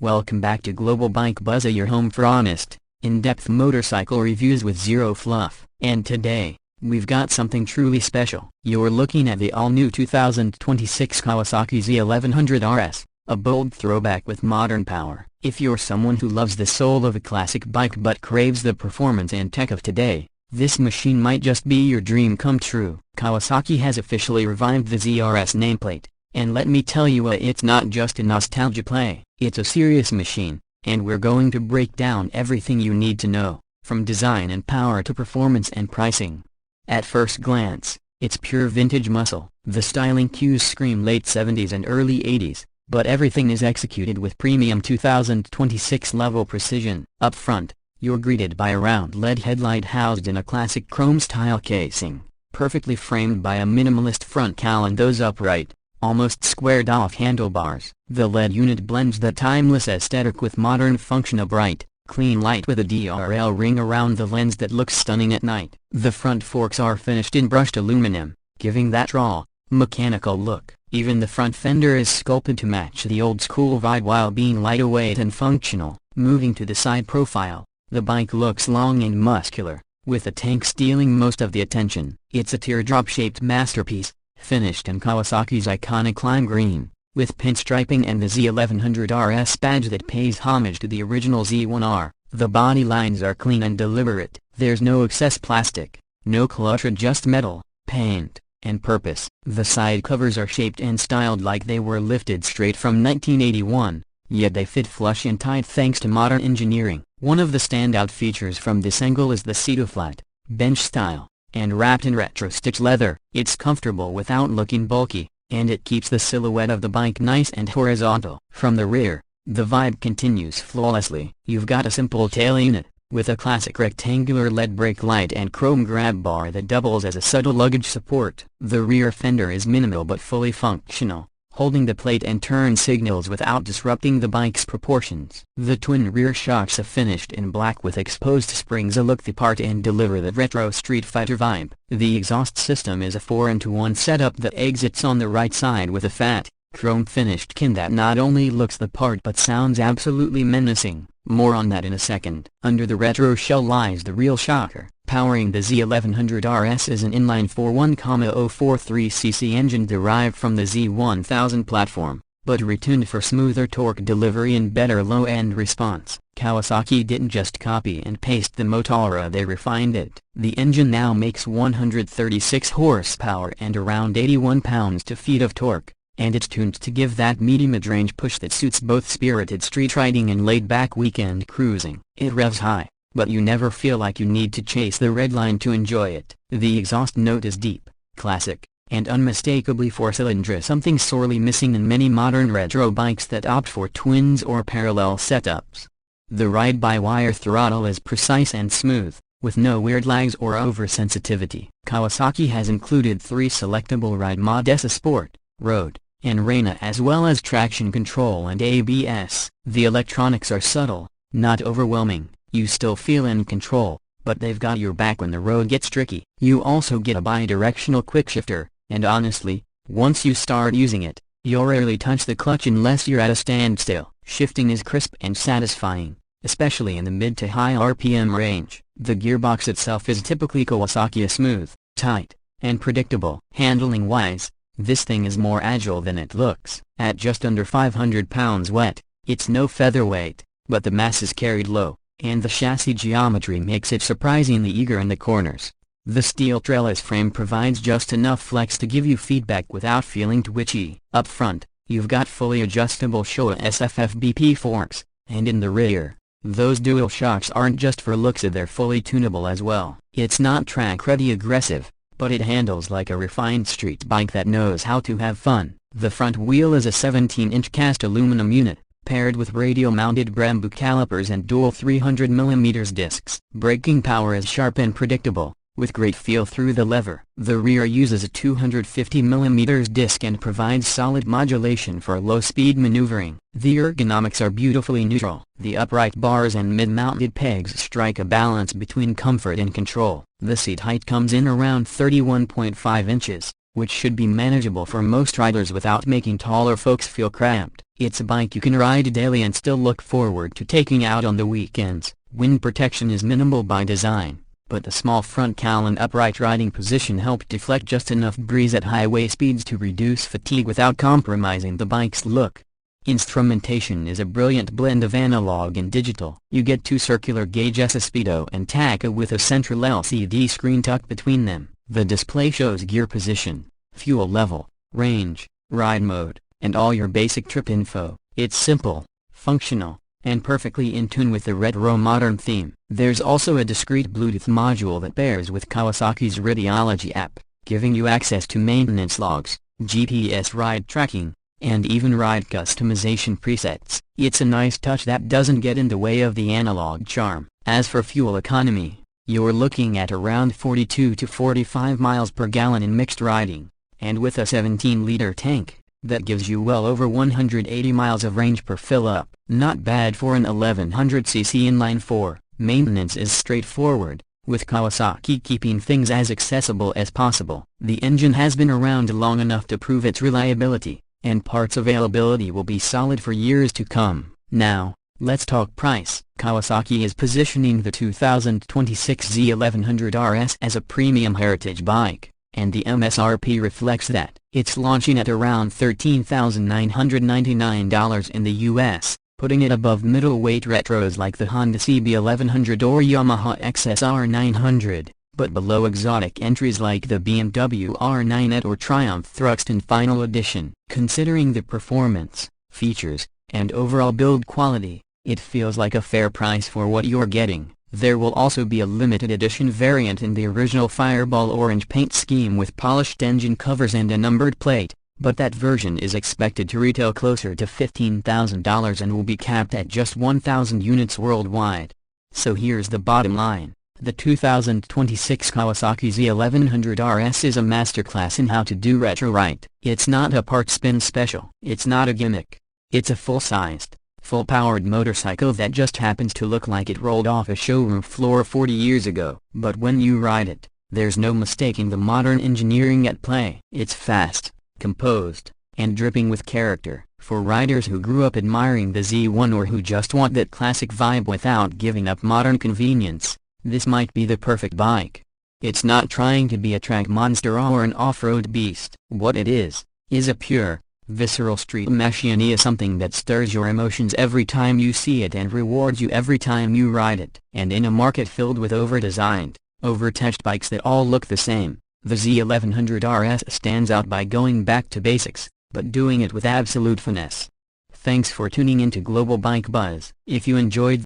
Welcome back to Global Bike Buzz, your home for honest, in-depth motorcycle reviews with zero fluff. And today, we've got something truly special. You're looking at the all-new 2026 Kawasaki Z1100 RS, a bold throwback with modern power. If you're someone who loves the soul of a classic bike but craves the performance and tech of today, this machine might just be your dream come true. Kawasaki has officially revived the ZRS nameplate, and let me tell you, it's not just a nostalgia play. It's a serious machine, and we're going to break down everything you need to know, from design and power to performance and pricing. At first glance, it's pure vintage muscle. The styling cues scream late 70s and early 80s, but everything is executed with premium 2026 level precision. Up front, you're greeted by a round LED headlight housed in a classic chrome-style casing, perfectly framed by a minimalist front cowl and those upright, almost squared-off handlebars. The LED unit blends that timeless aesthetic with modern function, a bright, clean light with a DRL ring around the lens that looks stunning at night. The front forks are finished in brushed aluminum, giving that raw, mechanical look. Even the front fender is sculpted to match the old-school vibe while being lightweight and functional. Moving to the side profile, the bike looks long and muscular, with the tank stealing most of the attention. It's a teardrop-shaped masterpiece, finished in Kawasaki's iconic lime green, with pinstriping and the Z1100 RS badge that pays homage to the original Z1R. The body lines are clean and deliberate. There's no excess plastic, no clutter, just metal, paint, and purpose. The side covers are shaped and styled like they were lifted straight from 1981, yet they fit flush and tight thanks to modern engineering. One of the standout features from this angle is the seat-flat, bench style, and wrapped in retro stitch leather. It's comfortable without looking bulky, and it keeps the silhouette of the bike nice and horizontal. From the rear, the vibe continues flawlessly. You've got a simple tail unit, with a classic rectangular LED brake light and chrome grab bar that doubles as a subtle luggage support. The rear fender is minimal but fully functional, holding the plate and turn signals without disrupting the bike's proportions. The twin rear shocks are finished in black with exposed springs look the part and deliver the retro Street Fighter vibe. The exhaust system is a 4-into-1 setup that exits on the right side with a fat, chrome-finished kin that not only looks the part but sounds absolutely menacing. More on that in a second. Under the retro shell lies the real shocker. Powering the Z1100 RS is an inline-four 1.043cc engine derived from the Z1000 platform, but retuned for smoother torque delivery and better low-end response. Kawasaki didn't just copy and paste the Motora, they refined it. The engine now makes 136 horsepower and around 81 pounds-feet of torque, and it's tuned to give that meaty mid-range push that suits both spirited street riding and laid-back weekend cruising. It revs high, but you never feel like you need to chase the red line to enjoy it. The exhaust note is deep, classic, and unmistakably four-cylinder, something sorely missing in many modern retro bikes that opt for twins or parallel setups. The ride-by-wire throttle is precise and smooth, with no weird lags or oversensitivity. Kawasaki has included 3 selectable ride modes: Sport, Road, and Reina, as well as traction control and ABS. The electronics are subtle, not overwhelming. You still feel in control, but they've got your back when the road gets tricky. You also get a bi-directional quickshifter, and honestly, once you start using it, you'll rarely touch the clutch unless you're at a standstill. Shifting is crisp and satisfying, especially in the mid to high RPM range. The gearbox itself is typically Kawasaki, smooth, tight, and predictable. Handling-wise, this thing is more agile than it looks. At just under 500 pounds wet, it's no featherweight, but the mass is carried low, and the chassis geometry makes it surprisingly eager in the corners. The steel trellis frame provides just enough flex to give you feedback without feeling twitchy. Up front, you've got fully adjustable Showa SFFBP forks, and in the rear, those dual shocks aren't just for looks, they're fully tunable as well. It's not track-ready aggressive, but it handles like a refined street bike that knows how to have fun. The front wheel is a 17-inch cast aluminum unit, paired with radio-mounted Brembo calipers and dual 300mm discs. Braking power is sharp and predictable, with great feel through the lever. The rear uses a 250mm disc and provides solid modulation for low-speed maneuvering. The ergonomics are beautifully neutral. The upright bars and mid-mounted pegs strike a balance between comfort and control. The seat height comes in around 31.5 inches, which should be manageable for most riders without making taller folks feel cramped. It's a bike you can ride daily and still look forward to taking out on the weekends. Wind protection is minimal by design, but the small front cowl and upright riding position help deflect just enough breeze at highway speeds to reduce fatigue without compromising the bike's look. Instrumentation is a brilliant blend of analog and digital. You get two circular gauge speedo and tacho with a central LCD screen tucked between them. The display shows gear position, fuel level, range, ride mode, and all your basic trip info. It's simple, functional, and perfectly in tune with the retro modern theme. There's also a discrete Bluetooth module that pairs with Kawasaki's Radiology app, giving you access to maintenance logs, GPS ride tracking, and even ride customization presets. It's a nice touch that doesn't get in the way of the analog charm. As for fuel economy, you're looking at around 42 to 45 miles per gallon in mixed riding, and with a 17-liter tank, that gives you well over 180 miles of range per fill-up. Not bad for an 1100cc inline-four. Maintenance is straightforward, with Kawasaki keeping things as accessible as possible. The engine has been around long enough to prove its reliability, and parts availability will be solid for years to come. Now, let's talk price. Kawasaki is positioning the 2026 Z1100 RS as a premium heritage bike, and the MSRP reflects that. It's launching at around $13,999 in the US, putting it above middleweight retros like the Honda CB1100 or Yamaha XSR900, but below exotic entries like the BMW R9 or Triumph Thruxton Final Edition. Considering the performance, features, and overall build quality, it feels like a fair price for what you're getting. There will also be a limited edition variant in the original Fireball orange paint scheme with polished engine covers and a numbered plate, but that version is expected to retail closer to $15,000 and will be capped at just 1,000 units worldwide. So here's the bottom line. The 2026 Kawasaki Z1100 RS is a masterclass in how to do retro right. It's not a part spin special. It's not a gimmick. It's a full-sized, full-powered motorcycle that just happens to look like it rolled off a showroom floor 40 years ago. But when you ride it, there's no mistaking the modern engineering at play. It's fast, composed, and dripping with character. For riders who grew up admiring the Z1 or who just want that classic vibe without giving up modern convenience, this might be the perfect bike. It's not trying to be a track monster or an off-road beast. What it is a pure, visceral street machine, something that stirs your emotions every time you see it and rewards you every time you ride it. And in a market filled with over-designed, over-touched bikes that all look the same, the Z1100 RS stands out by going back to basics, but doing it with absolute finesse. Thanks for tuning into Global Bike Buzz. If you enjoyed